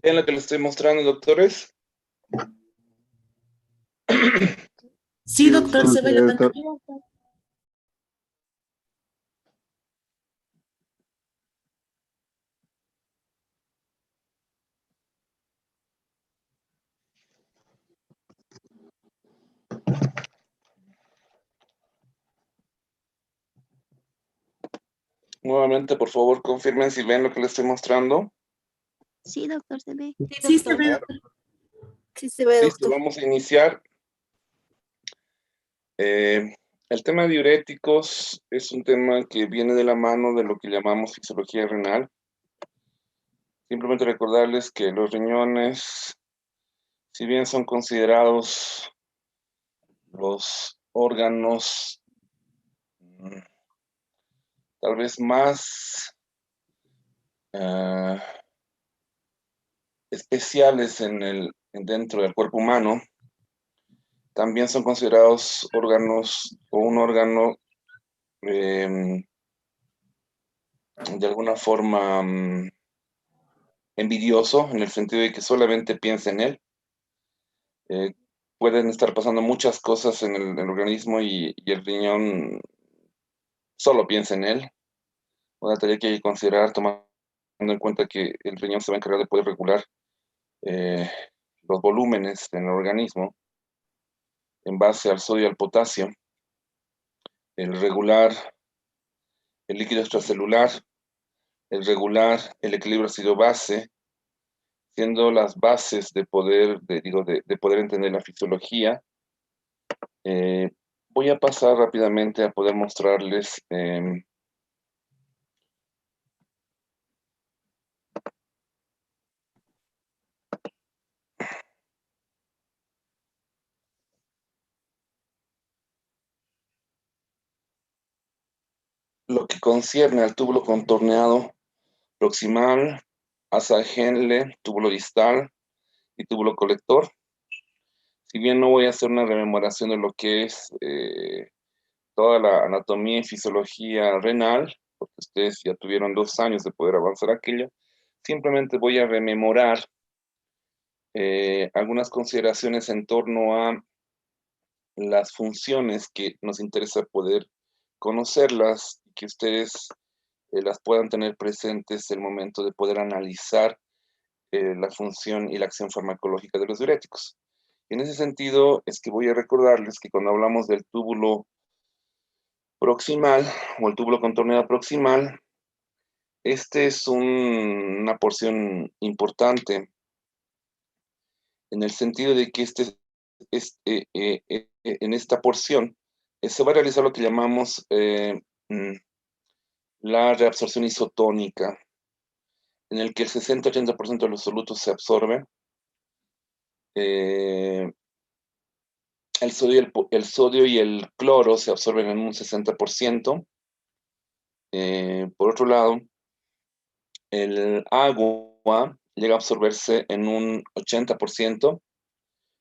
¿En lo que les estoy mostrando, doctores? Sí, doctor, se ve la pantalla. Nuevamente, por favor, confirmen si ven lo que les estoy mostrando. Sí, doctor, se ve. Sí, se ve, doctor. Sí, se ve, Listo, doctor. vamos a iniciar. El tema de diuréticos es un tema que viene de la mano de lo que llamamos fisiología renal. Simplemente recordarles que los riñones, si bien son considerados los órganos tal vez más especiales dentro del cuerpo humano, también son considerados órganos o un órgano de alguna forma envidioso, en el sentido de que solamente piensa en él. Pueden estar pasando muchas cosas en el organismo y el riñón solo piensa en él. Una tarea que hay que considerar, tomando en cuenta que el riñón se va a encargar de poder regular los volúmenes en el organismo en base al sodio y al potasio, el regular el líquido extracelular, el regular el equilibrio ácido-base, siendo las bases de poder, de poder entender la fisiología. Voy a pasar rápidamente a poder mostrarles lo que concierne al túbulo contorneado proximal, asa de Henle, túbulo distal y túbulo colector. Si bien no voy a hacer una rememoración de lo que es toda la anatomía y fisiología renal, porque ustedes ya tuvieron 2 años de poder avanzar aquello, simplemente voy a rememorar algunas consideraciones en torno a las funciones que nos interesa poder conocerlas y que ustedes las puedan tener presentes el momento de poder analizar la función y la acción farmacológica de los diuréticos. En ese sentido, es que voy a recordarles que cuando hablamos del túbulo proximal o el túbulo contorneado proximal, este es una porción importante en el sentido de que en esta porción se va a realizar lo que llamamos la reabsorción isotónica, en el que el 60-80% de los solutos se absorben. El sodio y el cloro se absorben en un 60%. Por otro lado, el agua llega a absorberse en un 80%.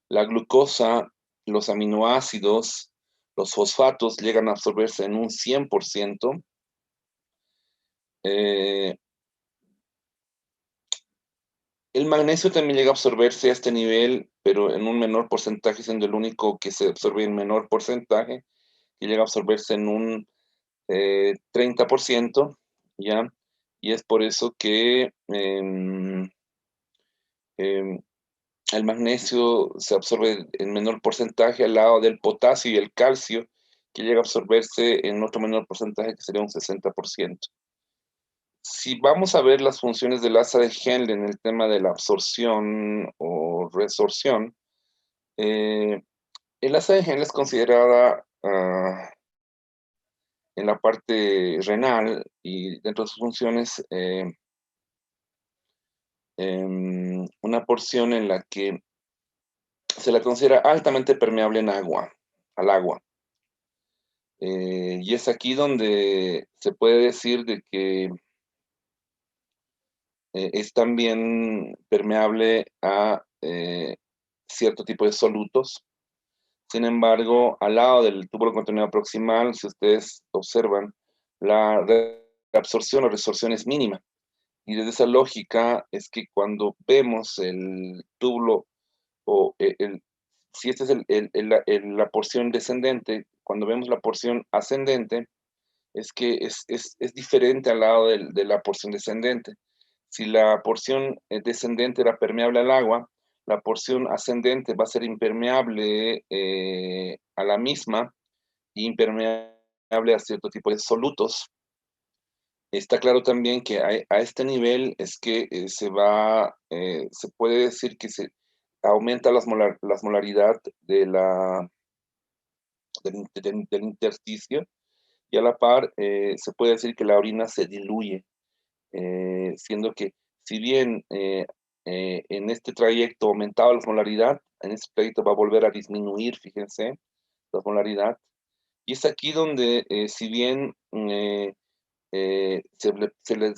La glucosa, los aminoácidos, los fosfatos llegan a absorberse en un 100%. El magnesio también llega a absorberse a este nivel, pero en un menor porcentaje, siendo el único que se absorbe en menor porcentaje, que llega a absorberse en un 30%, ¿ya? Y es por eso que el magnesio se absorbe en menor porcentaje al lado del potasio y el calcio, que llega a absorberse en otro menor porcentaje, que sería un 60%. Si vamos a ver las funciones del asa de Henle en el tema de la absorción o resorción, el asa de Henle es considerada en la parte renal y dentro de sus funciones una porción en la que se la considera altamente permeable al agua. Y es aquí donde se puede decir de que es también permeable a cierto tipo de solutos. Sin embargo, al lado del túbulo contorneado proximal, si ustedes observan, la reabsorción o resorción es mínima. Y desde esa lógica es que cuando vemos el túbulo o si esta es la porción descendente, cuando vemos la porción ascendente, es que es diferente al lado de la porción descendente. Si la porción descendente era permeable al agua, la porción ascendente va a ser impermeable a la misma y impermeable a cierto tipo de solutos. Está claro también que a este nivel es que se puede decir que se aumenta la molaridad del intersticio y a la par se puede decir que la orina se diluye, siendo que si bien en este trayecto aumentaba la osmolaridad, en este trayecto va a volver a disminuir, fíjense, la osmolaridad. Y es aquí donde, si bien se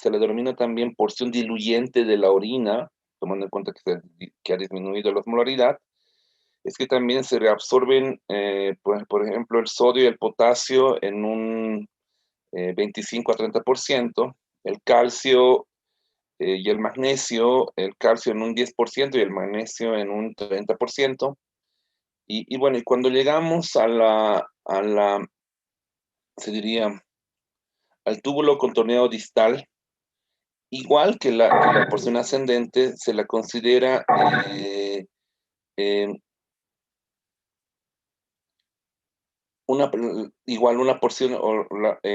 le denomina también porción diluyente de la orina, tomando en cuenta que ha disminuido la osmolaridad, es que también se reabsorben, por ejemplo, el sodio y el potasio en un 25 a 30%, el calcio y el calcio en un 10% y el magnesio en un 30%. Y bueno, y cuando llegamos se diría, al túbulo contorneado distal, igual que la porción ascendente, se la considera eh, igual una porción,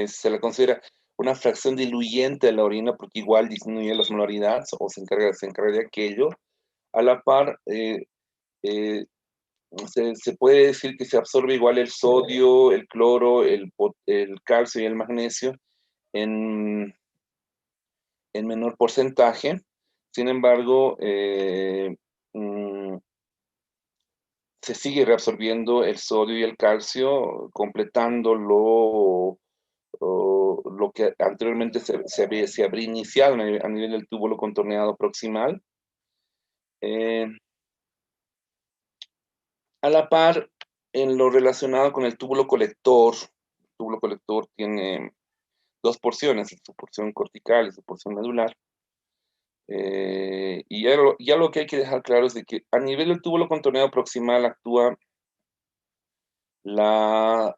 se la considera una fracción diluyente de la orina, porque igual disminuye la osmolaridad o se encarga de aquello. A la par, se puede decir que se absorbe igual el sodio, el cloro, el calcio y el magnesio en, en menor porcentaje. Sin embargo, se sigue reabsorbiendo el sodio y el calcio, completando lo que anteriormente se habría iniciado a nivel del túbulo contorneado proximal. A la par, en lo relacionado con el túbulo colector tiene dos porciones, su porción cortical y su porción medular. Y ya lo que hay que dejar claro es de que a nivel del túbulo contorneado proximal actúa la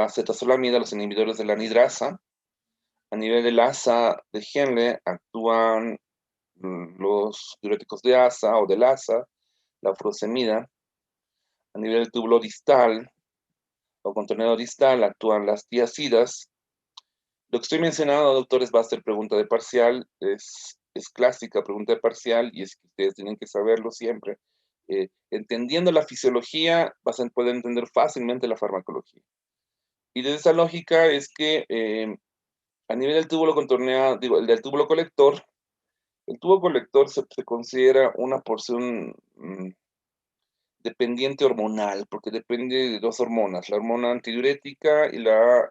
acetazolamida, los inhibidores de la anidrasa. A nivel del asa de Henle actúan los diuréticos de asa o del asa, la furosemida. A nivel del túbulo distal o contorneado distal actúan las tiazidas. Lo que estoy mencionando, doctores, va a ser pregunta de parcial, es clásica pregunta de parcial y es que ustedes tienen que saberlo siempre. Entendiendo la fisiología, pueden entender fácilmente la farmacología. Y desde esa lógica es que a nivel del túbulo contorneado, digo, el del túbulo colector, el tubo colector se considera una porción dependiente hormonal, porque depende de dos hormonas, la hormona antidiurética y la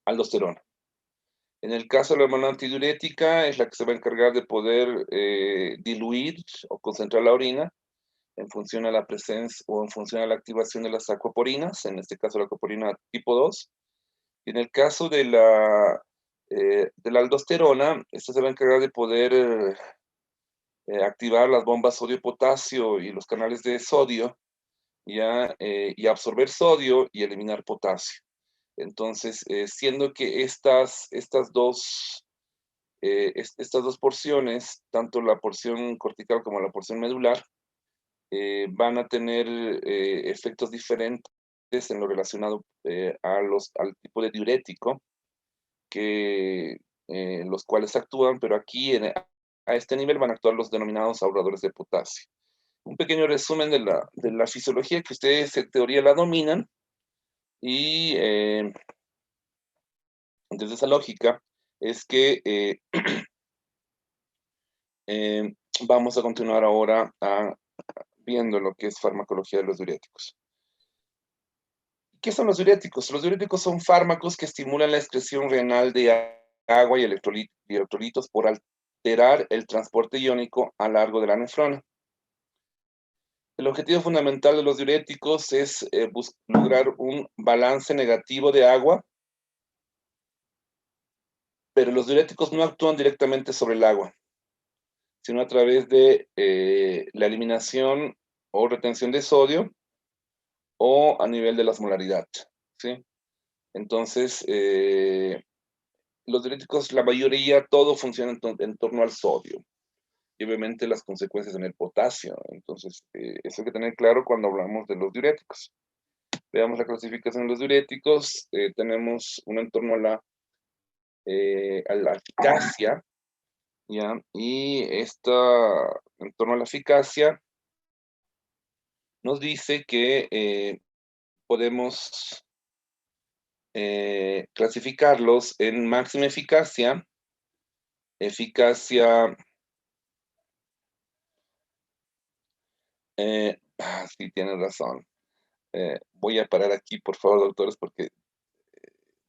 aldosterona. En el caso de la hormona antidiurética es la que se va a encargar de poder diluir o concentrar la orina en función a la presencia o en función a la activación de las acuaporinas, en este caso la acuaporina tipo 2. Y en el caso de la aldosterona, esta se va a encargar de poder activar las bombas sodio-potasio y los canales de sodio, y absorber sodio y eliminar potasio. Entonces, siendo que estas dos porciones, tanto la porción cortical como la porción medular, van a tener efectos diferentes en lo relacionado al tipo de diurético, los cuales actúan, pero aquí a este nivel van a actuar los denominados ahorradores de potasio. Un pequeño resumen de la fisiología que ustedes en teoría la dominan, y desde esa lógica es que vamos a continuar ahora viendo lo que es farmacología de los diuréticos. ¿Qué son los diuréticos? Los diuréticos son fármacos que estimulan la excreción renal de agua y electrolitos por alterar el transporte iónico a lo largo de la nefrona. El objetivo fundamental de los diuréticos es lograr un balance negativo de agua Pero los diuréticos no actúan directamente sobre el agua, sino a través de la eliminación o retención de sodio o a nivel de la osmolaridad, ¿sí? Entonces, los diuréticos, la mayoría, todo funciona en torno al sodio. Y obviamente las consecuencias en el potasio. Entonces, eso hay que tener claro cuando hablamos de los diuréticos. Veamos la clasificación de los diuréticos. Tenemos uno en torno a la eficacia, ¿ya? Y esta, en torno a la eficacia, nos dice que podemos clasificarlos en máxima eficacia, eficacia, sí, tienes razón. Voy a parar aquí, por favor, doctores, porque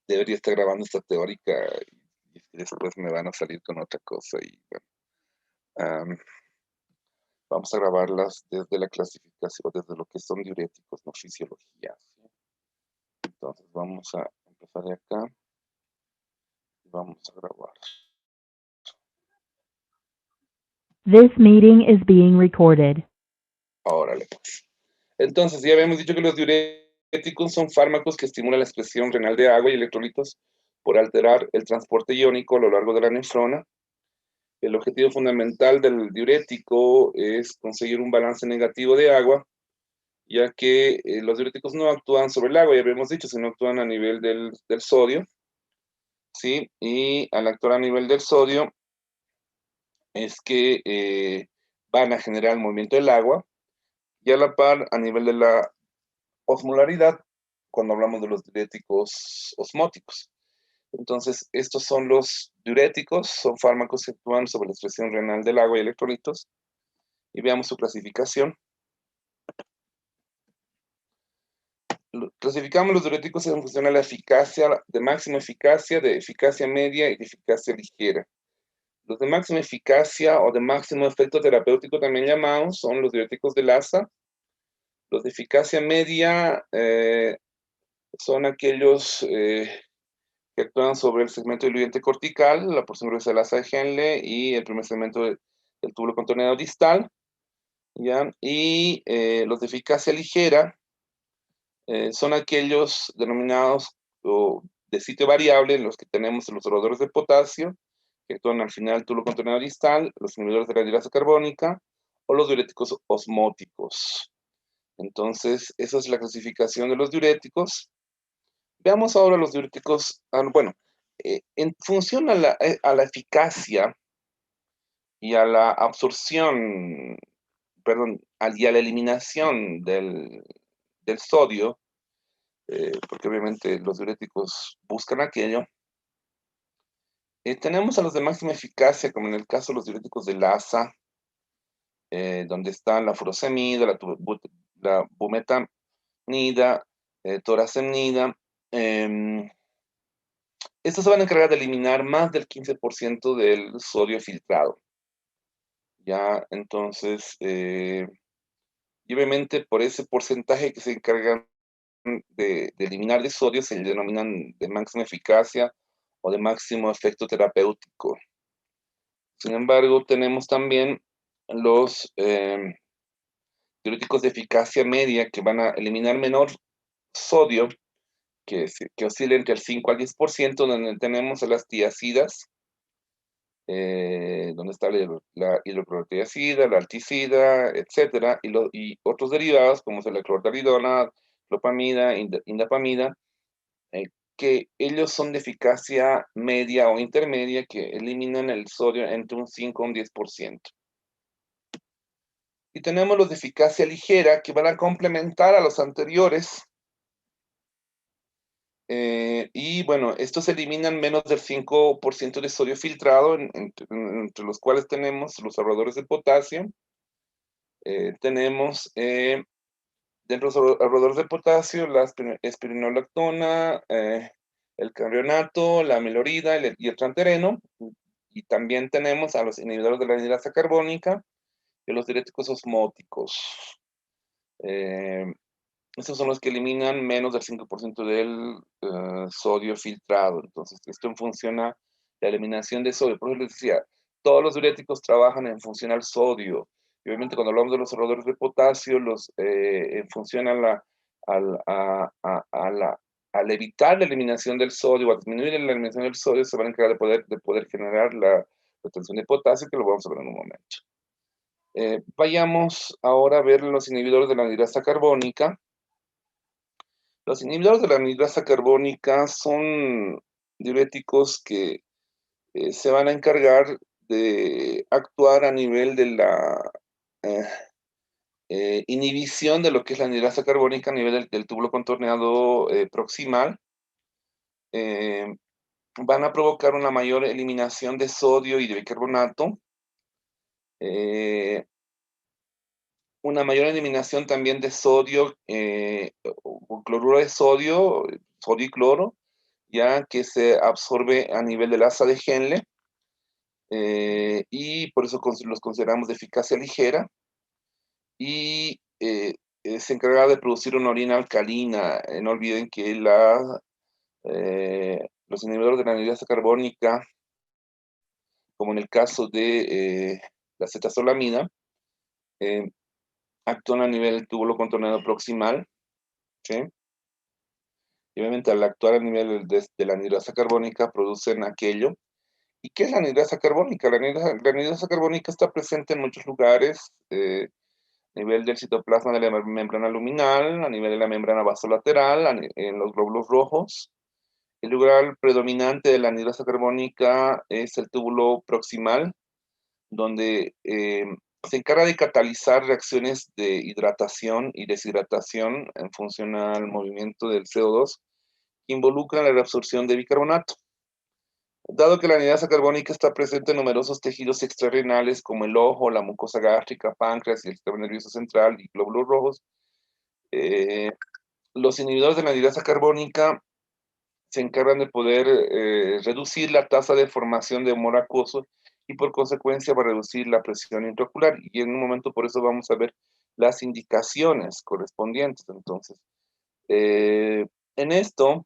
debería estar grabando esta teórica y después me van a salir con otra cosa. Y bueno, vamos a grabarlas desde la clasificación, desde lo que son diuréticos, no fisiología, ¿sí? Entonces vamos a empezar de acá y vamos a grabar. This meeting is being recorded. Órale, pues. Entonces, ya habíamos dicho que los diuréticos son fármacos que estimulan la excreción renal de agua y electrolitos por alterar el transporte iónico a lo largo de la nefrona. El objetivo fundamental del diurético es conseguir un balance negativo de agua, ya que los diuréticos no actúan sobre el agua, ya habíamos dicho, sino actúan a nivel del sodio, ¿sí? Y al actuar a nivel del sodio es que van a generar el movimiento del agua, y a la par a nivel de la osmolaridad, cuando hablamos de los diuréticos osmóticos. Entonces, estos son los diuréticos, son fármacos que actúan sobre la excreción renal del agua y electrolitos, y veamos su clasificación. Clasificamos los diuréticos en función a la eficacia, de máxima eficacia, de eficacia media y de eficacia ligera. Los de máxima eficacia o de máximo efecto terapéutico también llamados son los diuréticos de Lassa. Los de eficacia media son aquellos que actúan sobre el segmento diluyente cortical, la porción gruesa de Lassa de Henle y el primer segmento del túbulo contorneado distal, ¿ya? Y los de eficacia ligera son aquellos denominados de sitio variable, en los que tenemos los ahorradores de potasio, que actúan al final del túbulo contorneado distal, los inhibidores de la hidrasa carbónica o los diuréticos osmóticos. Entonces, esa es la clasificación de los diuréticos. Veamos ahora los diuréticos, bueno, en función a la eficacia y a la absorción, perdón, y a la eliminación del sodio, porque obviamente los diuréticos buscan aquello. Tenemos a los de máxima eficacia, como en el caso de los diuréticos de Lassa, donde están la furosemida, la bumetanida, torasemida. Estos se van a encargar de eliminar más del 15% del sodio filtrado. Ya, entonces, y obviamente por ese porcentaje que se encargan de eliminar de sodio se denominan de máxima eficacia o de máximo efecto terapéutico. Sin embargo, tenemos también los diuréticos de eficacia media que van a eliminar menor sodio, que oscila entre el 5 al 10%, donde tenemos a las tiacidas, donde está la hidroclorotiazida, la alticida, etcétera, y otros derivados como la clortalidona, clopamida, indapamida, que ellos son de eficacia media o intermedia, que eliminan el sodio entre un 5 a un 10%. Y tenemos los de eficacia ligera, que van a complementar a los anteriores. Y bueno, estos eliminan menos del 5% de sodio filtrado, entre los cuales tenemos los ahorradores de potasio. Tenemos dentro de los ahorradores de potasio la espironolactona, el carionato, la amilorida y el trantereno. Y también tenemos a los inhibidores de la hidrasa carbónica y los diuréticos osmóticos. Estos son los que eliminan menos del 5% del sodio filtrado. Entonces, esto funciona la eliminación de sodio. Por eso les decía, todos los diuréticos trabajan en función al sodio. Y obviamente cuando hablamos de los ahorradores de potasio, en función a al evitar la eliminación del sodio o a disminuir la eliminación del sodio, se van a encargar de poder generar la retención de potasio, que lo vamos a ver en un momento. Vayamos ahora a ver los inhibidores de la anhidrasa carbónica. Los inhibidores de la anhidrasa carbónica son diuréticos que se van a encargar de actuar a nivel de la inhibición de lo que es la anhidrasa carbónica a nivel del túbulo contorneado proximal. Van a provocar una mayor eliminación de sodio y de bicarbonato, una mayor eliminación también de sodio, o cloruro de sodio, sodio y cloro, ya que se absorbe a nivel del asa de Henle, y por eso los consideramos de eficacia ligera, y se encarga de producir una orina alcalina. No olviden que los inhibidores de la anhidrasa carbónica, como en el caso de la cetazolamida, actúan a nivel del túbulo contorneado proximal, ¿sí? Y obviamente al actuar a nivel de la anhidrasa carbónica producen aquello. ¿Y qué es la anhidrasa carbónica? La anhidrasa carbónica está presente en muchos lugares, a nivel del citoplasma de la membrana luminal, a nivel de la membrana vasolateral, en los glóbulos rojos. El lugar predominante de la anhidrasa carbónica es el túbulo proximal, donde se encarga de catalizar reacciones de hidratación y deshidratación en función al movimiento del CO2, que involucran la reabsorción de bicarbonato. Dado que la anhidrasa carbónica está presente en numerosos tejidos extrarrenales como el ojo, la mucosa gástrica, páncreas y el sistema nervioso central y glóbulos rojos, los inhibidores de la anhidrasa carbónica se encargan de poder reducir la tasa de formación de humor acuoso y por consecuencia va a reducir la presión intraocular. Y en un momento por eso vamos a ver las indicaciones correspondientes. Entonces, en esto,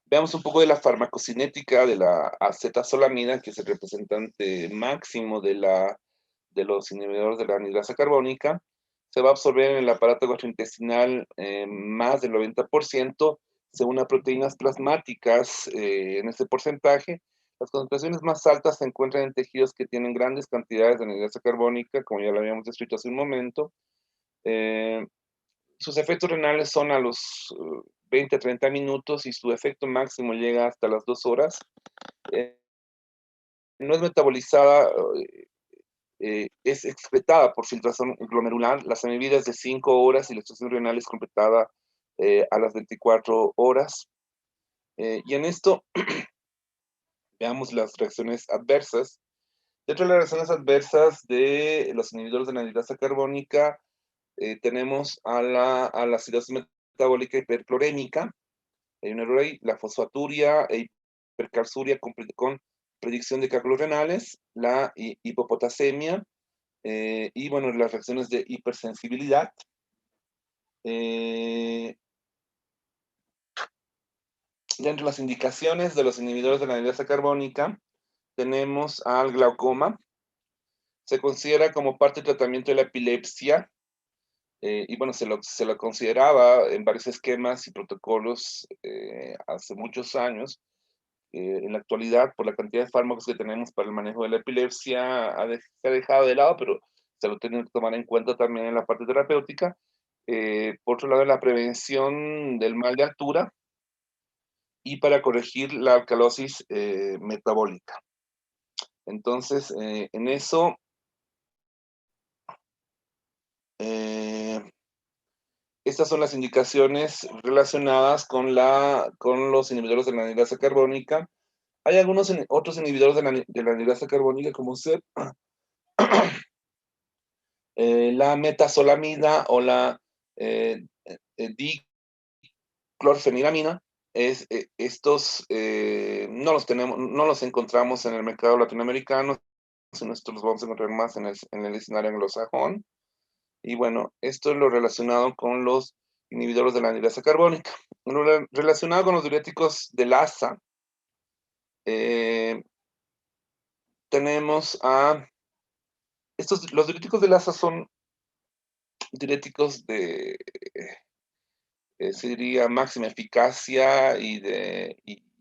veamos un poco de la farmacocinética de la acetazolamida, que es el representante máximo de los inhibidores de la anhidrasa carbónica. Se va a absorber en el aparato gastrointestinal más del 90%, según las proteínas plasmáticas en ese porcentaje. Las concentraciones más altas se encuentran en tejidos que tienen grandes cantidades de anhidrasa carbónica, como ya lo habíamos descrito hace un momento. Sus efectos renales son a los 20 a 30 minutos y su efecto máximo llega hasta las 2 horas. No es metabolizada, es excretada por filtración glomerular. La semivida es de 5 horas y la extracción renal es completada a las 24 horas. Y en esto, veamos las reacciones adversas. Dentro de las reacciones adversas de los inhibidores de la anhidrasa carbónica, tenemos a la acidosis metabólica hiperclorémica. Hay un error ahí, la fosfaturia e hipercalciuria con predicción de cálculos renales, la hipopotasemia, y bueno, las reacciones de hipersensibilidad. Dentro de las indicaciones de los inhibidores de la anhidrasa carbónica, tenemos al glaucoma. Se considera como parte del tratamiento de la epilepsia, y bueno, se lo consideraba en varios esquemas y protocolos hace muchos años. En la actualidad, por la cantidad de fármacos que tenemos para el manejo de la epilepsia, se ha dejado de lado, pero se lo tienen que tomar en cuenta también en la parte terapéutica. Por otro lado, en la prevención del mal de altura y para corregir la alcalosis metabólica. Entonces, en eso, estas son las indicaciones relacionadas con los inhibidores de la anhidrasa carbónica. Hay algunos otros inhibidores de la anhidrasa carbónica, como ser la metazolamida o la diclorfeniramina. Estos no los encontramos en el mercado latinoamericano, sino estos los vamos a encontrar más en el escenario anglosajón. Y bueno, esto es lo relacionado con los inhibidores de la anhidrasa carbónica. Lo relacionado con los diuréticos del ASA, tenemos a los diuréticos de ASA son diuréticos de, se diría, máxima eficacia y de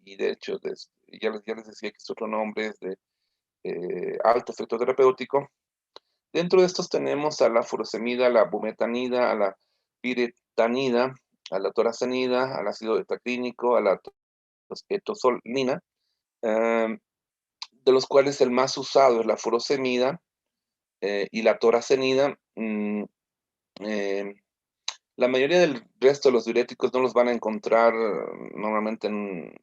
hecho, ya les decía que su otro nombre es de alto efecto terapéutico. Dentro de estos tenemos a la furosemida, a la bumetanida, a la piretanida, a la toracenida, al ácido betaclínico, a la etosolnina, de los cuales el más usado es la furosemida y la toracenida. La mayoría del resto de los diuréticos no los van a encontrar normalmente en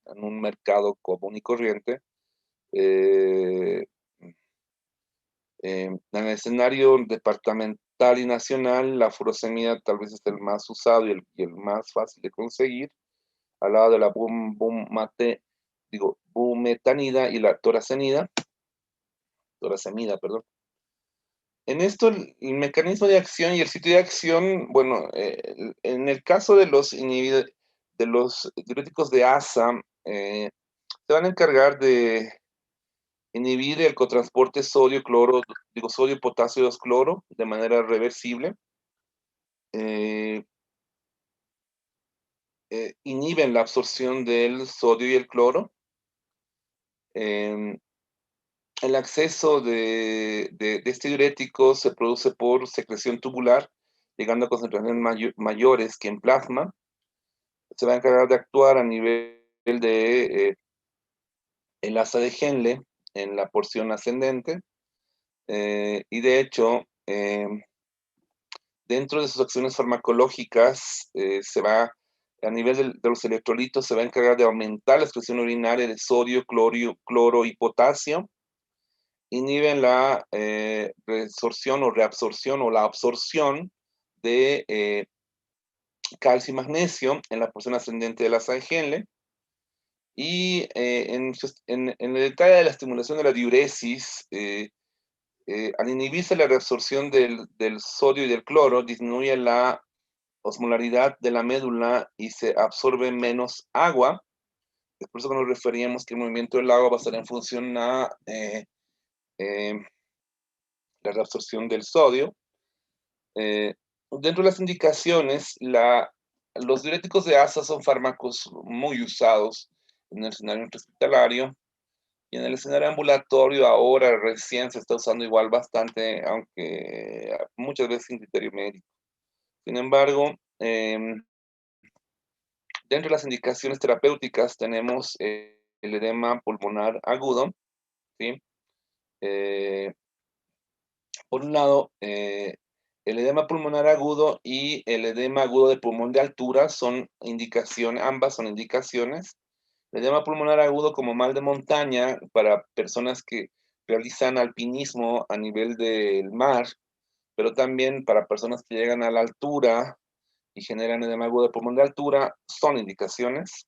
un mercado común y corriente. En el escenario departamental y nacional, la furosemida tal vez es el más usado y el más fácil de conseguir, al lado de la bumetanida y la toracenida, perdón. En esto, el mecanismo de acción y el sitio de acción, bueno, en el caso de los diuréticos de ASA, se van a encargar de inhibir el cotransporte sodio, potasio 2 cloro de manera reversible. Inhiben la absorción del sodio y el cloro. El acceso de este diurético se produce por secreción tubular, llegando a concentraciones mayores que en plasma. Se va a encargar de actuar a nivel de el asa de Henle en la porción ascendente. Y de hecho, dentro de sus acciones farmacológicas, a nivel de los electrolitos, se va a encargar de aumentar la excreción urinaria de sodio, cloro y potasio. Inhiben la resorción o reabsorción o la absorción de calcio y magnesio en la porción ascendente de la asa de Henle. Y en el detalle de la estimulación de la diuresis, al inhibirse la reabsorción del sodio y del cloro, disminuye la osmolaridad de la médula y se absorbe menos agua. Es por eso que nos referíamos que el movimiento del agua va a estar en función a la reabsorción del sodio. Dentro de las indicaciones, los diuréticos de ASA son fármacos muy usados en el escenario intrahospitalario y en el escenario ambulatorio ahora recién se está usando igual bastante, aunque muchas veces sin criterio médico. Sin embargo, dentro de las indicaciones terapéuticas tenemos el edema pulmonar agudo, ¿sí? Por un lado, el edema pulmonar agudo y el edema agudo de pulmón de altura son ambas son indicaciones. El edema pulmonar agudo como mal de montaña para personas que realizan alpinismo a nivel del mar, pero también para personas que llegan a la altura y generan edema agudo de pulmón de altura, son indicaciones.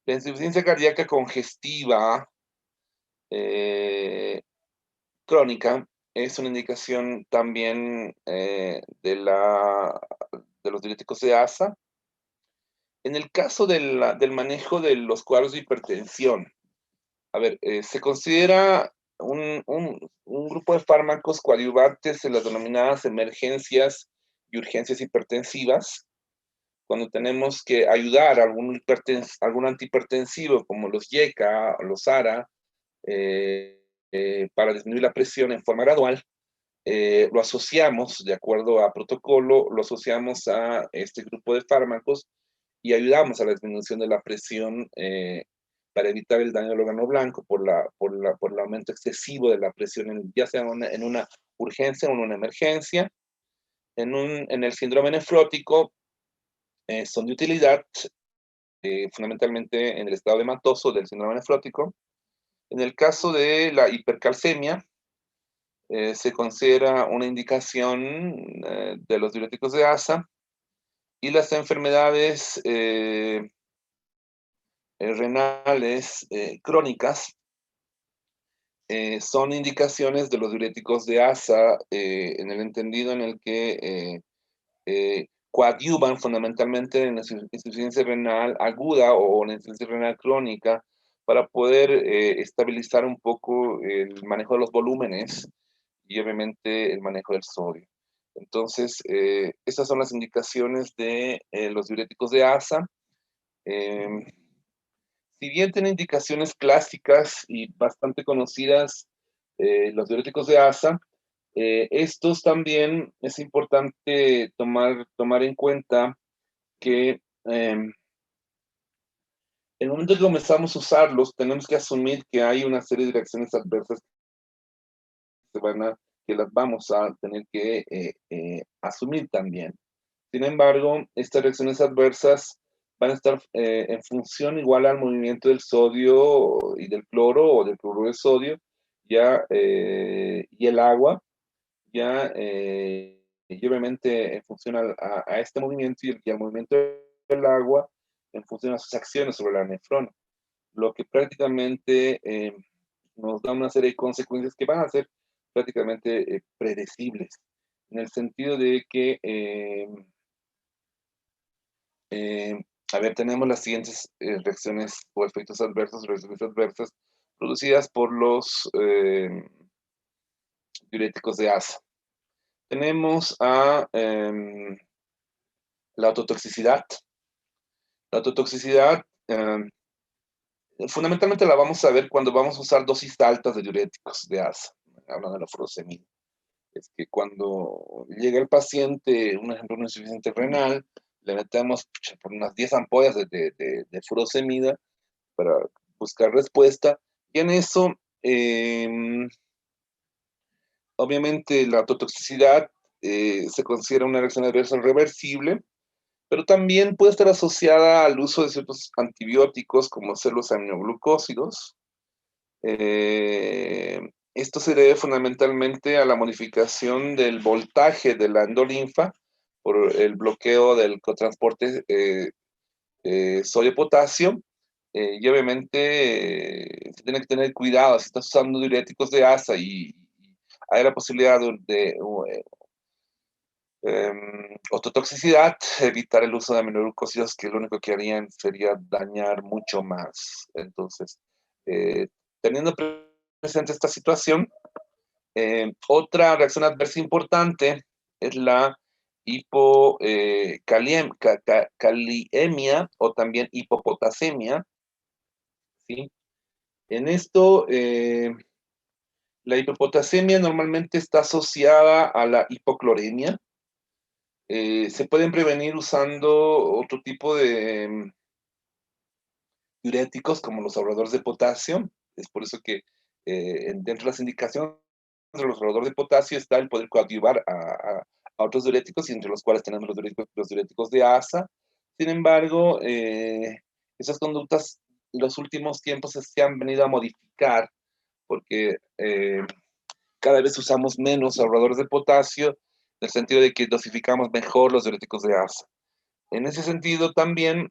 La insuficiencia cardíaca congestiva crónica es una indicación también de los diuréticos de ASA. En el caso del manejo de los cuadros de hipertensión, a ver, se considera un grupo de fármacos coadyuvantes en las denominadas emergencias y urgencias hipertensivas, cuando tenemos que ayudar a algún antihipertensivo como los YECA o los ARA para disminuir la presión en forma gradual. Lo asociamos, de acuerdo a protocolo, lo asociamos a este grupo de fármacos y ayudamos a la disminución de la presión para evitar el daño al órgano blanco por el aumento excesivo de la presión, ya sea en una urgencia o en una emergencia. En el síndrome nefrótico son de utilidad, fundamentalmente en el estado hematoso del síndrome nefrótico. En el caso de la hipercalcemia, se considera una indicación de los diuréticos de ASA, y las enfermedades renales crónicas son indicaciones de los diuréticos de ASA en el entendido en el que coadyuvan fundamentalmente en la insuficiencia renal aguda o en la insuficiencia renal crónica para poder estabilizar un poco el manejo de los volúmenes y obviamente el manejo del sodio. Entonces, estas son las indicaciones de los diuréticos de ASA. Si bien tienen indicaciones clásicas y bastante conocidas, los diuréticos de ASA, estos también es importante tomar en cuenta que el momento que comenzamos a usarlos, tenemos que asumir que hay una serie de reacciones adversas que las vamos a tener que asumir también. Sin embargo, estas reacciones adversas van a estar en función igual al movimiento del sodio y del cloro o del cloruro de sodio, y el agua, y obviamente en función a este movimiento y al movimiento del agua, en función a sus acciones sobre la nefrona, lo que prácticamente nos da una serie de consecuencias que van a ser prácticamente predecibles, en el sentido de que, a ver, tenemos las siguientes reacciones o efectos adversos, reacciones adversas producidas por los diuréticos de ASA. Tenemos a la autotoxicidad. La autotoxicidad fundamentalmente la vamos a ver cuando vamos a usar dosis altas de diuréticos de ASA, hablando de la furosemida. Es que cuando llega el paciente, un ejemplo, una insuficiencia renal, le metemos por unas 10 ampollas de furosemida para buscar respuesta, y en eso, obviamente, la autotoxicidad se considera una reacción adversa reversible, pero también puede estar asociada al uso de ciertos antibióticos como ser los aminoglucósidos. Esto se debe fundamentalmente a la modificación del voltaje de la endolinfa por el bloqueo del cotransporte sodio-potasio, y obviamente se tiene que tener cuidado si estás usando diuréticos de ASA y hay la posibilidad de ototoxicidad, evitar el uso de aminoglucósidos, que lo único que harían sería dañar mucho más. Entonces, teniendo presente esta situación, otra reacción adversa importante es la hipocaliemia o también hipopotasemia, ¿sí? En esto, la hipopotasemia normalmente está asociada a la hipocloremia. Se pueden prevenir usando otro tipo de diuréticos como los ahorradores de potasio. Es por eso que dentro de las indicaciones de los ahorradores de potasio está el poder coadyuvar a otros diuréticos, y entre los cuales tenemos los diuréticos de ASA. Sin embargo, esas conductas en los últimos tiempos se han venido a modificar porque cada vez usamos menos ahorradores de potasio, en el sentido de que dosificamos mejor los diuréticos de ASA. En ese sentido también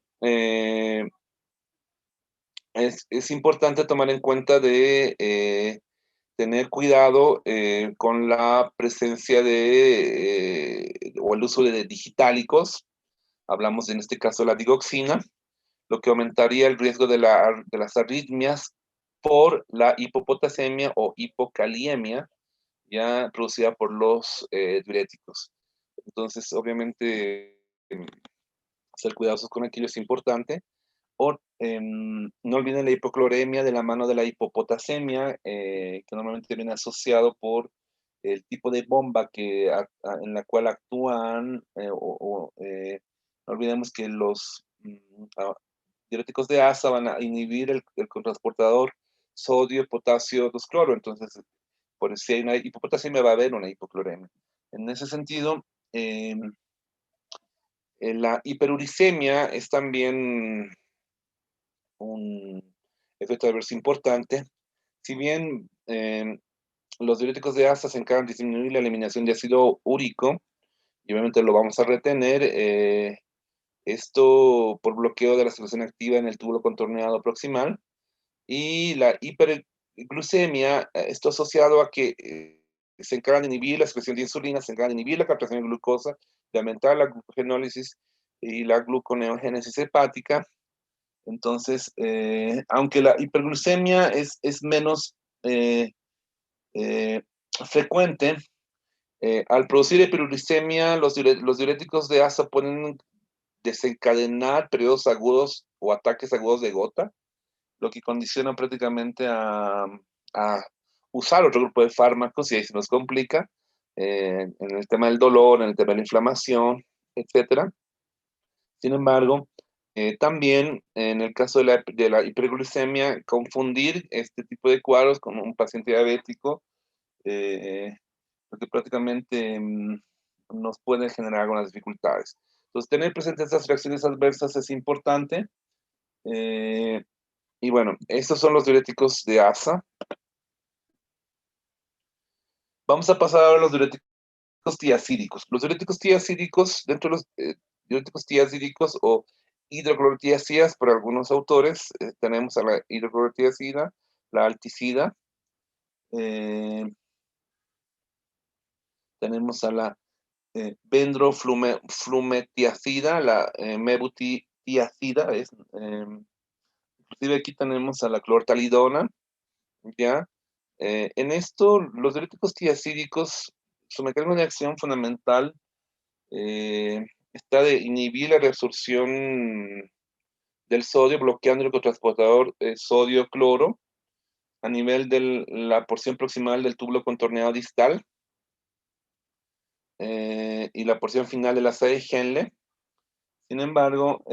es importante tomar en cuenta de tener cuidado con la presencia o el uso de digitálicos. Hablamos en este caso de la digoxina, lo que aumentaría el riesgo de las arritmias por la hipopotasemia o hipocaliemia, ya producida por los diuréticos. Entonces, obviamente, ser cuidadosos con aquello es importante. No olviden la hipocloremia de la mano de la hipopotasemia, que normalmente viene asociado por el tipo de bomba en la cual actúan, no olvidemos que los diuréticos de ASA van a inhibir el transportador sodio, potasio, 2-cloro. Entonces, por si hay una hipopotasemia, va a haber una hipocloremia. En ese sentido, la hiperuricemia es también un efecto adverso importante. Si bien los diuréticos de ASA se encargan de disminuir la eliminación de ácido úrico, y obviamente lo vamos a retener, esto por bloqueo de la solución activa en el túbulo contorneado proximal, y la hiperglucemia, esto asociado a que se encargan de inhibir la secreción de insulina, se encargan de inhibir la captación de glucosa, de aumentar la glucogenólisis y la gluconeogénesis hepática, Entonces, aunque la hiperglucemia es menos frecuente, al producir hiperglucemia, los diuréticos de asa pueden desencadenar periodos agudos o ataques agudos de gota, lo que condiciona prácticamente a usar otro grupo de fármacos y ahí se nos complica en el tema del dolor, en el tema de la inflamación, etcétera. Sin embargo, también en el caso de la hiperglucemia, confundir este tipo de cuadros con un paciente diabético, porque prácticamente nos puede generar algunas dificultades. Entonces, tener presentes estas reacciones adversas es importante. Y bueno, estos son los diuréticos de asa. Vamos a pasar ahora a los diuréticos tiacídicos. Los diuréticos tiacídicos, dentro de los diuréticos tiacídicos o hidroclorotiacidas, por algunos autores, tenemos a la hidroclorotiacida, la alticida, tenemos a la bendroflumetiacida, la mebutiacida, inclusive aquí tenemos a la clortalidona, ¿ya? En esto, los diuréticos tiacídicos, su mecanismo de acción fundamental está de inhibir la reabsorción del sodio, bloqueando el ecotransportador sodio-cloro a nivel de la porción proximal del túbulo contorneado distal y la porción final de la asa de Henle. Sin embargo,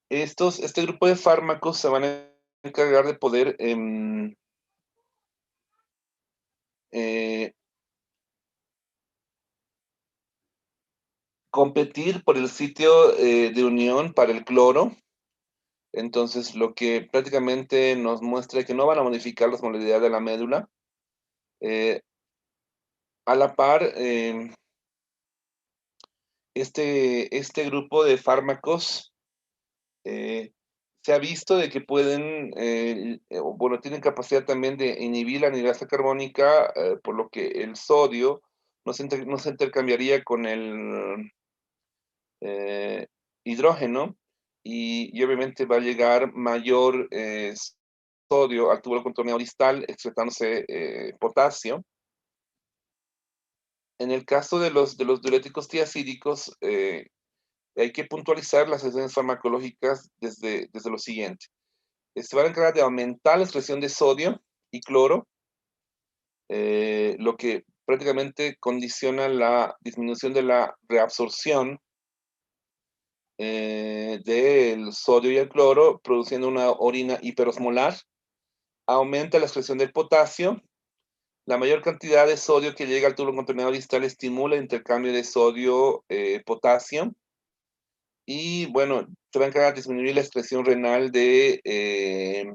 este grupo de fármacos se van a encargar de poder competir por el sitio de unión para el cloro. Entonces, lo que prácticamente nos muestra que no van a modificar las molalidades de la médula. A la par, este grupo de fármacos se ha visto de que pueden, bueno, tienen capacidad también de inhibir la anhidrasa carbónica, por lo que el sodio no se intercambiaría con el hidrógeno y obviamente va a llegar mayor sodio al túbulo contorneado distal, excretándose potasio. En el caso de los diuréticos tiacídicos, hay que puntualizar las acciones farmacológicas desde lo siguiente. Se van a encargar de aumentar la excreción de sodio y cloro, lo que prácticamente condiciona la disminución de la reabsorción del sodio y el cloro, produciendo una orina hiperosmolar. Aumenta la excreción del potasio. La mayor cantidad de sodio que llega al túbulo contorneado distal estimula el intercambio de sodio-potasio. Y bueno, se va a encargar de disminuir la excreción renal de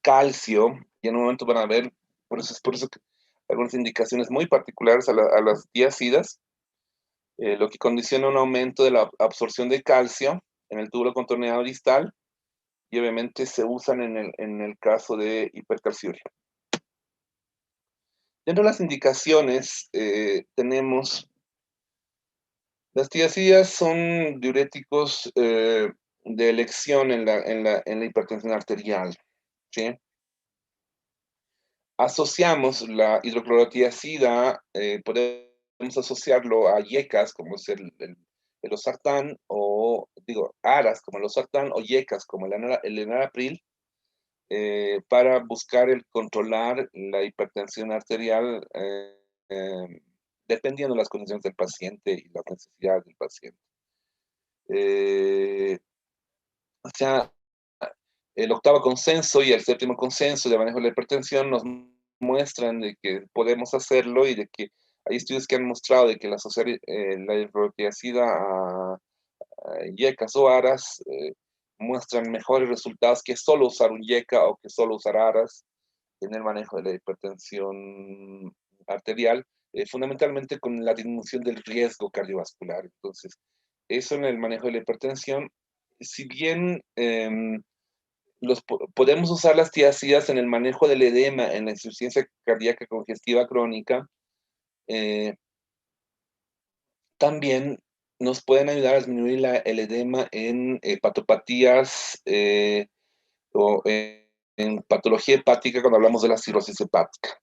calcio. Y en un momento van a ver, por eso que algunas indicaciones muy particulares a las tiacidas, lo que condiciona un aumento de la absorción de calcio en el túbulo contorneado distal y obviamente se usan en el caso de hipercalciuria. Dentro de las indicaciones tenemos, las tiacidas son diuréticos de elección en la hipertensión arterial, ¿sí? Asociamos la hidroclorotiacida, podemos asociarlo a yecas, como es el losartán, o digo, aras como el losartán, o yecas como el enalapril, para buscar el controlar la hipertensión arterial dependiendo de las condiciones del paciente y las necesidades del paciente. O sea, el octavo consenso y el séptimo consenso de manejo de la hipertensión nos muestran de que podemos hacerlo y de que hay estudios que han mostrado de que el asociar la hidrotiacida a yecas o aras muestran mejores resultados que solo usar un yeca o que solo usar aras en el manejo de la hipertensión arterial, fundamentalmente con la disminución del riesgo cardiovascular. Entonces, eso en el manejo de la hipertensión, si bien podemos usar las tiacidas en el manejo del edema, en la insuficiencia cardíaca congestiva crónica, también nos pueden ayudar a disminuir el edema en hepatopatías o en patología hepática cuando hablamos de la cirrosis hepática.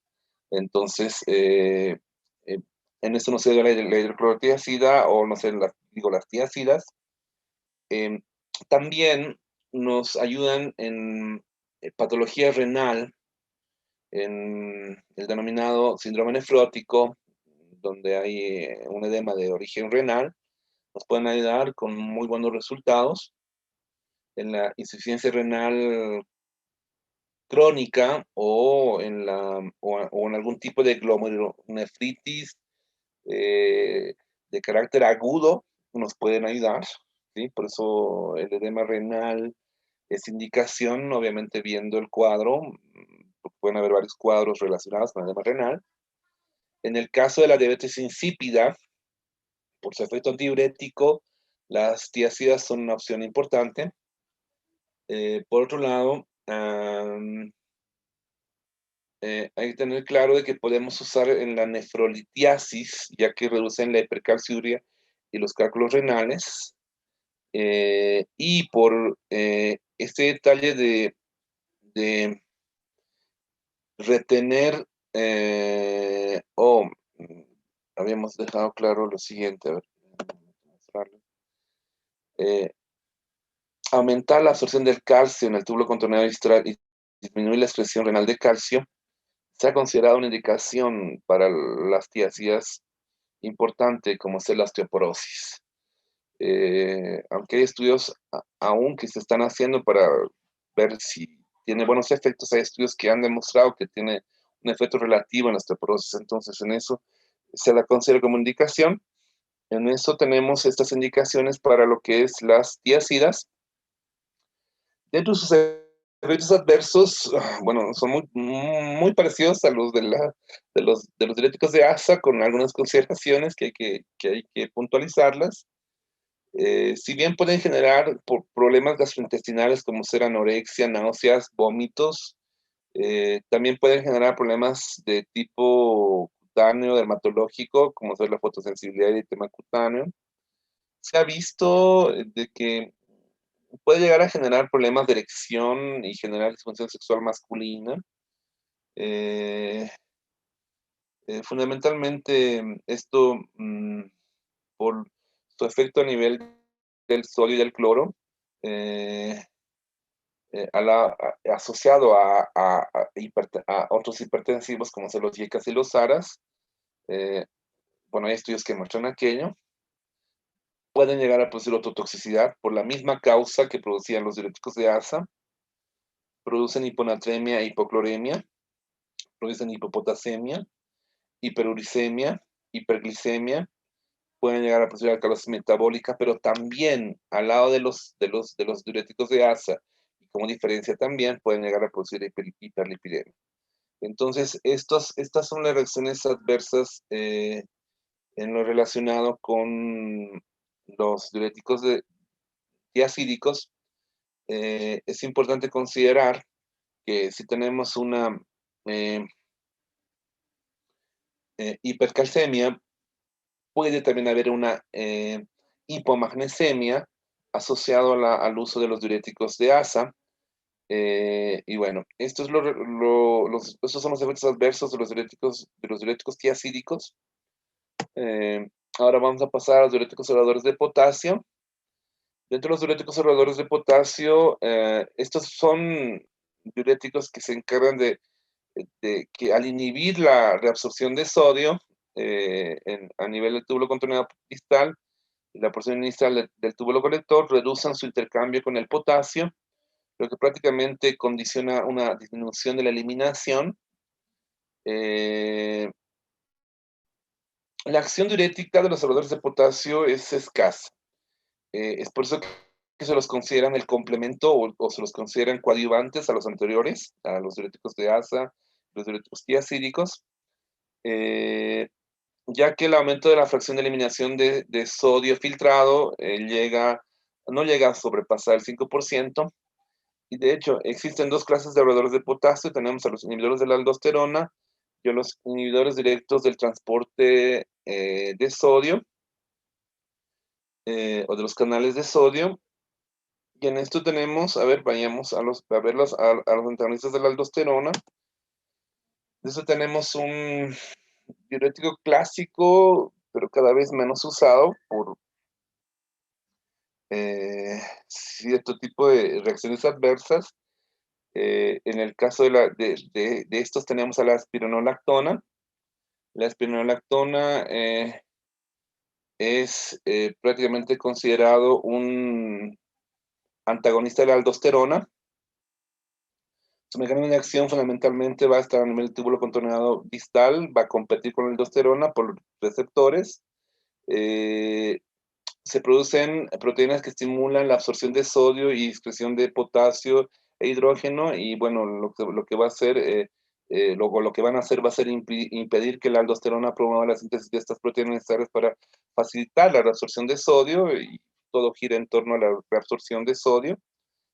Entonces, en esto nos ayuda la hidroclorotiazida o, no sé, las tiazidas. También nos ayudan en patología renal, en el denominado síndrome nefrótico, donde hay un edema de origen renal. Nos pueden ayudar con muy buenos resultados. En la insuficiencia renal crónica o en algún tipo de glomerulonefritis de carácter agudo, nos pueden ayudar, ¿sí? Por eso el edema renal es indicación, obviamente viendo el cuadro, pueden haber varios cuadros relacionados con el edema renal. En el caso de la diabetes insípida, por su efecto antidiurético, las tiazidas son una opción importante. Por otro lado, hay que tener claro de que podemos usar en la nefrolitiasis, ya que reducen la hipercalciuria y los cálculos renales. Y por este detalle de retener, habíamos dejado claro lo siguiente, a ver, mostrarlo. Aumentar la absorción del calcio en el túbulo contorneado distal y disminuir la excreción renal de calcio se ha considerado una indicación para las tiazidas importante como es la osteoporosis. Aunque hay estudios aún que se están haciendo para ver si tiene buenos efectos, hay estudios que han demostrado que tiene un efecto relativo en la osteoporosis. Entonces, en eso se la considera como indicación. En eso tenemos estas indicaciones para lo que es las tiazidas. Dentro de sus efectos adversos, bueno, son muy parecidos a los de los diuréticos de ASA, con algunas consideraciones que hay que puntualizarlas. Si bien pueden generar problemas gastrointestinales como ser anorexia, náuseas, vómitos, también pueden generar problemas de tipo cutáneo, dermatológico, como ser la fotosensibilidad y el tema cutáneo. Se ha visto de que puede llegar a generar problemas de erección y generar disfunción sexual masculina. Fundamentalmente esto por su efecto a nivel del sodio y del cloro, asociado a otros hipertensivos como son los YECAS y los ARAS. Bueno, hay estudios que muestran aquello. Pueden llegar a producir ototoxicidad por la misma causa que producían los diuréticos de ASA. Producen hiponatremia e hipocloremia, producen hipopotasemia, hiperuricemia, hiperglicemia, pueden llegar a producir alcalosis metabólica, pero también al lado de los diuréticos de ASA, y como diferencia también, pueden llegar a producir hiperlipidemia. Entonces, estas son las reacciones adversas en lo relacionado con los diuréticos tiazídicos. Es importante considerar que si tenemos una hipercalcemia, puede también haber una hipomagnesemia asociado al uso de los diuréticos de ASA. Y bueno, estos son los efectos adversos de los diuréticos tiazídicos. Ahora vamos a pasar a los diuréticos ahorradores de potasio. Dentro de los diuréticos ahorradores de potasio, estos son diuréticos que se encargan de que al inhibir la reabsorción de sodio a nivel del túbulo contorneado distal y la porción inicial del túbulo colector, reducen su intercambio con el potasio, lo que prácticamente condiciona una disminución de la eliminación. La acción diurética de los ahorradores de potasio es escasa. Es por eso que se los consideran el complemento o se los consideran coadyuvantes a los anteriores, a los diuréticos de ASA, los diuréticos tiazídicos, ya que el aumento de la fracción de eliminación de sodio filtrado no llega a sobrepasar el 5%, y de hecho existen dos clases de ahorradores de potasio. Tenemos a los inhibidores de la aldosterona y a los inhibidores directos del transporte de sodio. o de los canales de sodio. Y en esto tenemos, a ver, vayamos a los antagonistas de la aldosterona. De eso tenemos un diurético clásico, pero cada vez menos usado por cierto tipo de reacciones adversas. En el caso de estos tenemos a la espironolactona. La espironolactona es prácticamente considerado un antagonista de la aldosterona. Su mecanismo de acción fundamentalmente va a estar a nivel del túbulo contorneado distal, va a competir con la aldosterona por receptores. Se producen proteínas que estimulan la absorción de sodio y excreción de potasio e hidrógeno, y bueno, lo que va a hacer, lo que van a hacer va a ser impedir que la aldosterona promueva la síntesis de estas proteínas necesarias para facilitar la reabsorción de sodio, y todo gira en torno a la reabsorción de sodio.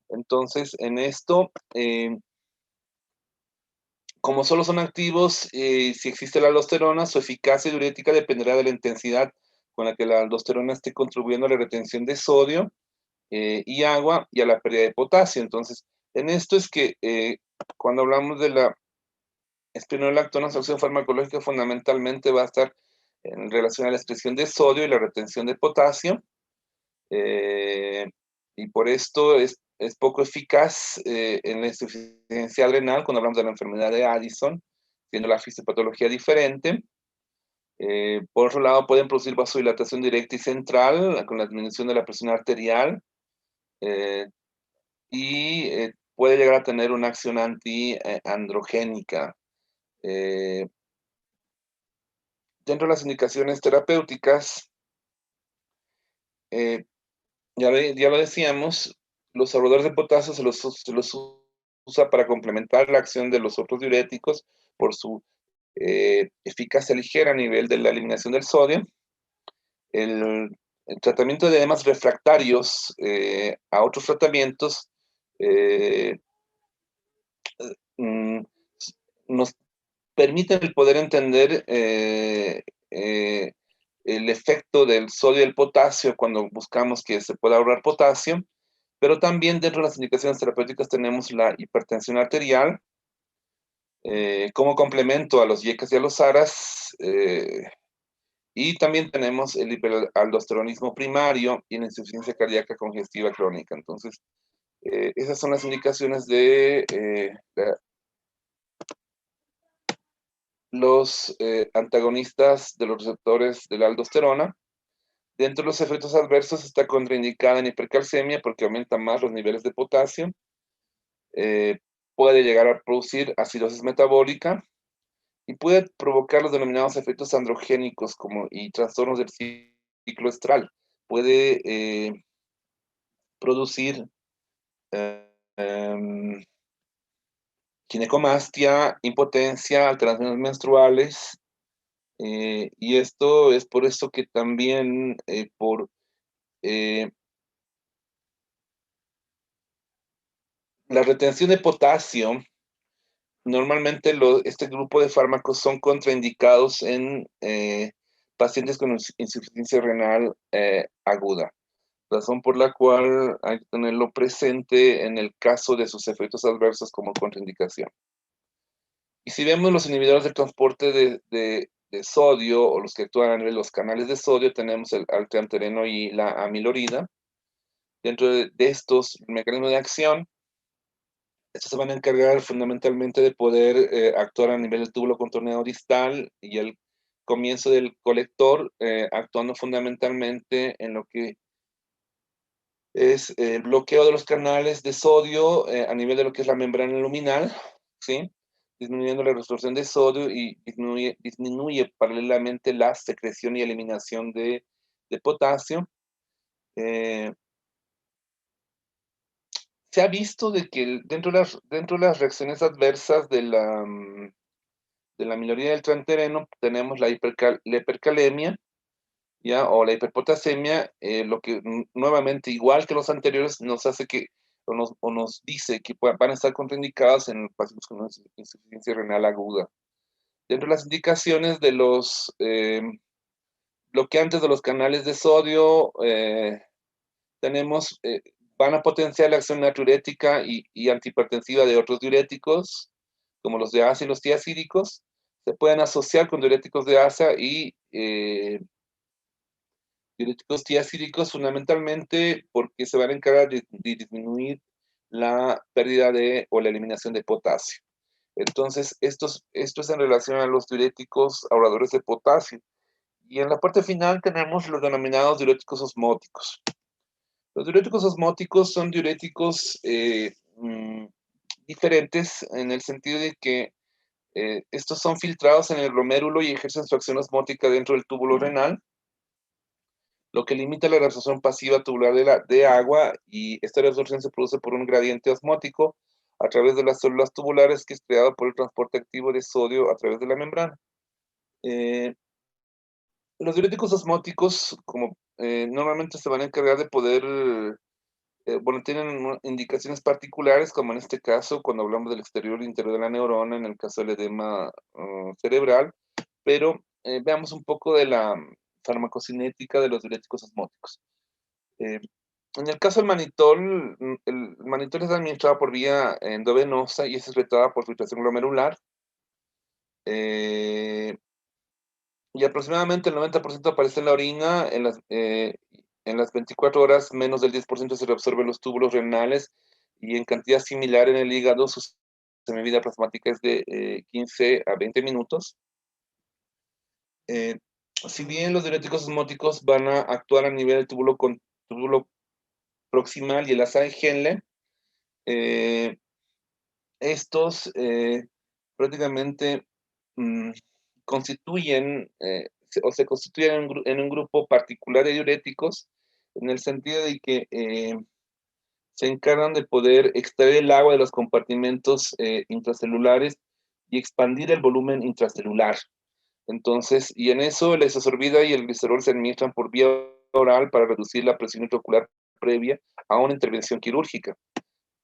Entonces, en esto, como solo son activos, si existe la aldosterona, su eficacia diurética dependerá de la intensidad con la que la aldosterona esté contribuyendo a la retención de sodio y agua y a la pérdida de potasio. Entonces, en esto es que cuando hablamos de la espironolactona, su acción farmacológica fundamentalmente va a estar en relación a la excreción de sodio y la retención de potasio. Y por esto es poco eficaz en la insuficiencia adrenal cuando hablamos de la enfermedad de Addison, siendo la fisiopatología diferente. Por otro lado, pueden producir vasodilatación directa y central con la disminución de la presión arterial, y puede llegar a tener una acción antiandrogénica. Dentro de las indicaciones terapéuticas, ya lo decíamos, los absorbedores de potasio se los usa para complementar la acción de los otros diuréticos por su eficacia ligera a nivel de la eliminación del sodio. El tratamiento de edemas refractarios a otros tratamientos nos permiten el poder entender el efecto del sodio y el potasio cuando buscamos que se pueda ahorrar potasio, pero también dentro de las indicaciones terapéuticas tenemos la hipertensión arterial como complemento a los YECAS y a los ARAS, y también tenemos el hiperaldosteronismo primario y la insuficiencia cardíaca congestiva crónica. Entonces, esas son las indicaciones de los antagonistas de los receptores de la aldosterona. Dentro de los efectos adversos está contraindicada en hipercalcemia porque aumenta más los niveles de potasio. Puede llegar a producir acidosis metabólica y puede provocar los denominados efectos androgénicos y trastornos del ciclo estral. Puede producir ginecomastia, impotencia, alteraciones menstruales, y esto es por eso que también por la retención de potasio, normalmente este grupo de fármacos son contraindicados en pacientes con insuficiencia renal aguda, razón por la cual hay que tenerlo presente en el caso de sus efectos adversos como contraindicación. Y si vemos los inhibidores del transporte de sodio, o los que actúan a nivel de los canales de sodio, tenemos el altriamtereno y la amilorida. Dentro de estos mecanismos de acción, estos se van a encargar fundamentalmente de poder actuar a nivel del túbulo contorneado distal y el comienzo del colector, actuando fundamentalmente en lo que es el bloqueo de los canales de sodio a nivel de lo que es la membrana luminal, ¿sí? Disminuyendo la reabsorción de sodio y disminuye paralelamente la secreción y eliminación de potasio. Se ha visto de que dentro de las reacciones adversas de la minoría del trantereno tenemos la hipercalemia, ¿ya? O la hiperpotasemia, lo que nuevamente, igual que los anteriores, nos hace que, o nos dice que van a estar contraindicados en pacientes con insuficiencia renal aguda. Dentro de las indicaciones de los bloqueantes de los canales de sodio, van a potenciar la acción natriurética y antihipertensiva de otros diuréticos, como los de asa y los tiazídicos. Se pueden asociar con diuréticos de asa y diuréticos tiazídicos, fundamentalmente porque se van a encargar de disminuir la pérdida o la eliminación de potasio. Entonces, esto es en relación a los diuréticos ahorradores de potasio. Y en la parte final tenemos los denominados diuréticos osmóticos. Los diuréticos osmóticos son diuréticos diferentes en el sentido de que estos son filtrados en el glomérulo y ejercen su acción osmótica dentro del túbulo renal, lo que limita la reabsorción pasiva tubular de agua, y esta reabsorción se produce por un gradiente osmótico a través de las células tubulares que es creado por el transporte activo de sodio a través de la membrana. Los diuréticos osmóticos, como normalmente se van a encargar de poder, tienen indicaciones particulares, como en este caso, cuando hablamos del exterior e interior de la neurona, en el caso del edema cerebral, pero veamos un poco de la farmacocinética de los diuréticos osmóticos. En el caso del manitol, el manitol es administrado por vía endovenosa y es secretada por filtración glomerular. Y aproximadamente el 90% aparece en la orina. En las 24 horas, menos del 10% se reabsorbe en los túbulos renales, y en cantidad similar en el hígado. Su semivida plasmática es de 15 a 20 minutos. Si bien los diuréticos osmóticos van a actuar a nivel del túbulo proximal y el asa de Henle, estos prácticamente constituyen se constituyen en un grupo particular de diuréticos, en el sentido de que se encargan de poder extraer el agua de los compartimentos intracelulares y expandir el volumen intracelular. Entonces, y en eso la isosorbida y el glicerol se administran por vía oral para reducir la presión intraocular previa a una intervención quirúrgica.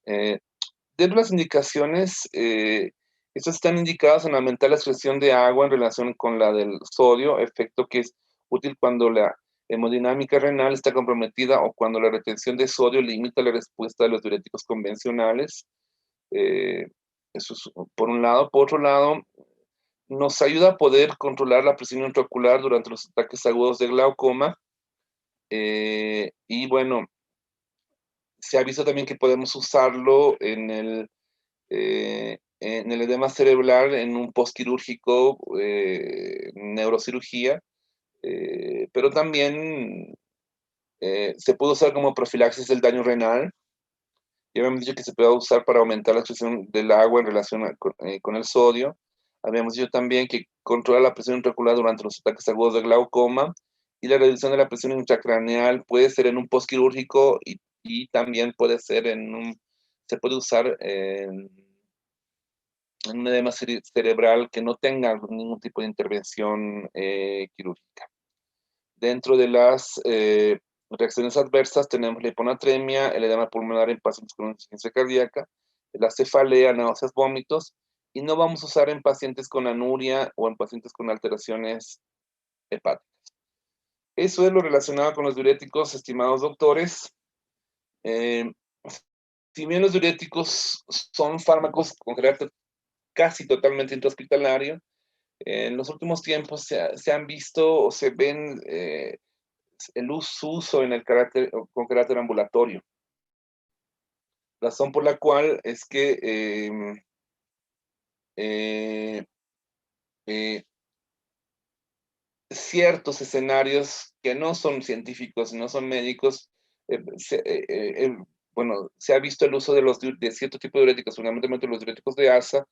Dentro de las indicaciones, estas están indicadas en aumentar la excreción de agua en relación con la del sodio, efecto que es útil cuando la hemodinámica renal está comprometida o cuando la retención de sodio limita la respuesta de los diuréticos convencionales. Eso es por un lado. Por otro lado, nos ayuda a poder controlar la presión intraocular durante los ataques agudos de glaucoma. Y bueno, se ha visto también que podemos usarlo en el edema cerebral, en un postquirúrgico, neurocirugía, pero también se puede usar como profilaxis del daño renal. Ya habíamos dicho que se puede usar para aumentar la excreción del agua en relación con el sodio. Habíamos dicho también que controla la presión intraocular durante los ataques agudos de glaucoma, y la reducción de la presión intracraneal puede ser en un postquirúrgico y también puede ser se puede usar en un edema cerebral que no tenga ningún tipo de intervención quirúrgica. Dentro de las reacciones adversas tenemos la hiponatremia, el edema pulmonar en pacientes con insuficiencia cardíaca, la cefalea, náuseas, vómitos, y no vamos a usar en pacientes con anuria o en pacientes con alteraciones hepáticas. Eso es lo relacionado con los diuréticos, estimados doctores. Si bien los diuréticos son fármacos con carácter casi totalmente intrahospitalario, en los últimos tiempos se han visto o se ven su uso con carácter ambulatorio. Razón por la cual es que ciertos escenarios que no son científicos, no son médicos, se ha visto el uso de cierto tipo de diuréticos, fundamentalmente los diuréticos de asa,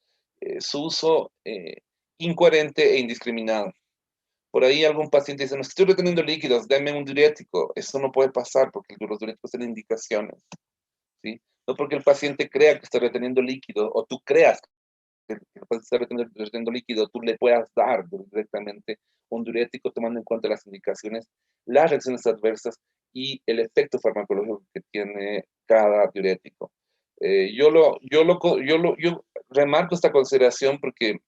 su uso incoherente e indiscriminado. Por ahí algún paciente dice: no, estoy reteniendo líquidos, dame un diurético. Eso no puede pasar porque los diuréticos tienen indicaciones, ¿sí? No porque el paciente crea que está reteniendo líquido, o tú creas que el paciente está reteniendo líquido, tú le puedas dar directamente un diurético tomando en cuenta las indicaciones, las reacciones adversas y el efecto farmacológico que tiene cada diurético. Yo remarco esta consideración porque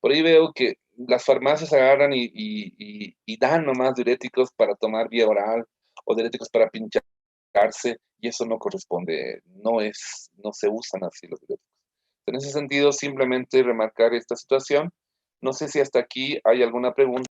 por ahí veo que las farmacias agarran y dan nomás diuréticos para tomar vía oral o diuréticos para pincharse, y eso no corresponde, no se usan así los diuréticos. En ese sentido, simplemente remarcar esta situación. No sé si hasta aquí hay alguna pregunta.